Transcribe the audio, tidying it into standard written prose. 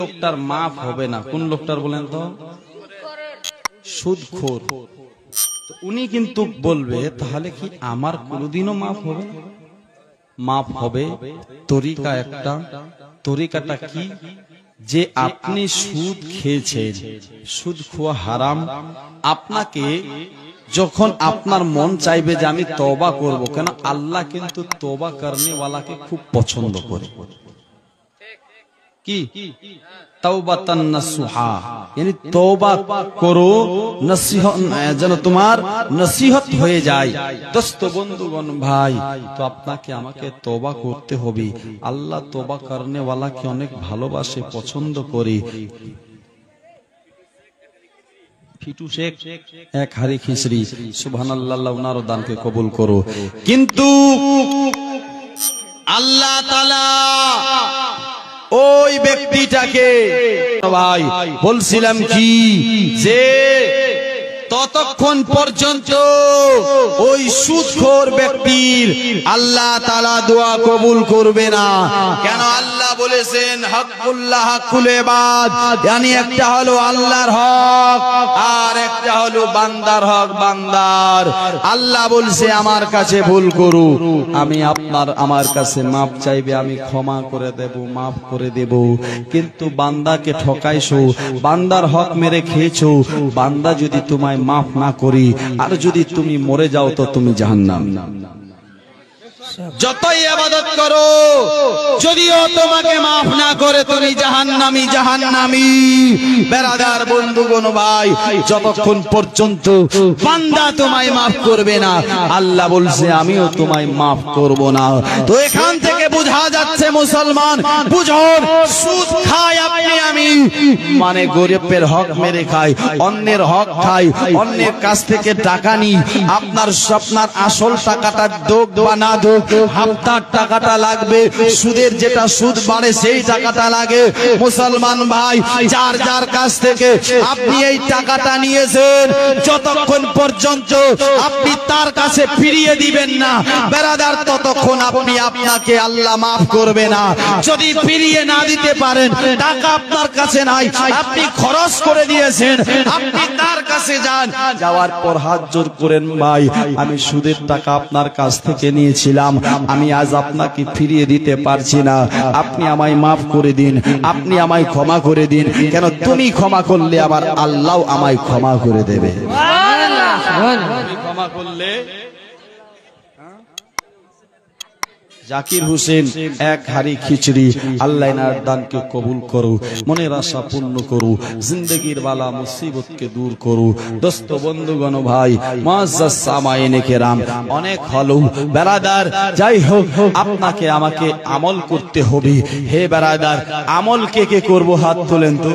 লোকটার মাফ হবে না। কোন লোকটার বলেন তো? সুদখোর। উনি কিন্তু বলবে তাহলে কি আমার কোনোদিনও মাফ হবে? মাফ হবে। তরিকা একটা, তরিকাটা কি? যে আপনি সুদ খেয়েছেন, সুদ খাওয়া হারাম, আপনাকে যখন আপনার মন চাইবে যে আমি তওবা করব, কেন আল্লাহ কিন্তু তওবা করনেওয়ালাকে খুব পছন্দ করে। কি? তাওবাতান নাসুহা, यानी तौबा करो, नसीहत যেন তোমার নসিহত হয়ে যায়। দোস্ত বন্ধুগণ ভাই, তো আপনাকে আমাকে তওবা করতে হবে। আল্লাহ তওবা করনেওয়ালাকে অনেক ভালোবাসে, পছন্দ করে। ফিটু শেখ এক হারি খিচড়ি, সুবহানাল্লাহ, ওনার দানকে কবুল করো। কিন্তু আল্লাহ তাআলা ওই ব্যক্তিটাকে, ভাই বলছিলাম কি, যে ততক্ষণ পর্যন্ত ওই সুদখোর ব্যক্তির আল্লাহ তাআলা দোয়া কবুল করবে না। কেন? আল্লাহ বলেছেন হকুল্লাহ হকুল ইবাদ, यानी একটা হলো আল্লাহর হক আর একটা হলো বান্দার হক, বান্দার। আল্লাহ বলছে আমার কাছে ভুল করো, আমি আমার কাছে মাপ চাইবে, আমি ক্ষমা করে দেব, মাফ করে দেব। কিন্তু বান্দাকে ঠকাইছো, বান্দার হক মেরে খেয়েছো, বান্দা যদি তোমায় মাফ না করি আর যদি তুমি মরে যাও তো তুমি জাহান্নাম। যতই ইবাদত করো, যদিও তোমাকে মাফ না করে তুমি জাহান্নামী, জাহান্নামী। বেরাদার বন্ধুগণ ভাই, যতক্ষণ পর্যন্ত বান্দা তোমায় মাফ করবে না, আল্লাহ বলছে আমিও তোমায় মাফ করব না। তো এখান থেকে বোঝা যাচ্ছে মুসলমান, বুঝুন, সুদ খায় আপনি আমি, মানে গরিবের হক মেরে খাই, অন্যের হক খাই, অন্যের কাছ থেকে টাকা নি। আপনার আসল টাকাটা দোক বা না দোক, হাফতার টাকাটা লাগবে, সুদের যেটা সুদ বাড়ে সেই টাকাটা লাগে। মুসলমান ভাই, যার যার কাছ থেকে আপনি এই টাকাটা নিয়েছেন, যতক্ষণ পর্যন্ত আপনি তার কাছে ফিরিয়ে দিবেন না বেরাদার, ততক্ষণ আপনাকে আল্লাহ মাফ করবে না। যদি ফিরিয়ে না দিতে পারেন, টাকা আপনার কাছে নাই, আপনি খরচ করে দিয়েছেন, আপনি তার কাছে যান, যাওয়ার পর হাত জোর করেন, ভাই আমি সুদের টাকা আপনার কাছ থেকে নিয়েছিলাম, আমি আজ আপনাকে ফিরিয়ে দিতে পারছি না, আপনি আমায় মাফ করে দিন, আপনি আমায় ক্ষমা করে দিন। কেন? তুমি ক্ষমা করলে আবার আল্লাহ আমায় ক্ষমা করে দেবে। ক্ষমা করলে জাকির হোসেন এক হাড়ি খিচড়ি, আল্লাহ এনার দানকে কবুল করো, মনের আশা পূর্ণ করো, জিন্দগির বালা মুসিবতকে দূর করো। দোস্ত বন্ধুগণ ভাই, মুআজ্জাজ সামাইনে কেরাম, অনেক হলো বেরাদার, যাই হোক আপনাকে আমাকে আমল করতে হবে। হে বেরাদার, আমল কে কে করবো? হাত তোলেন তো।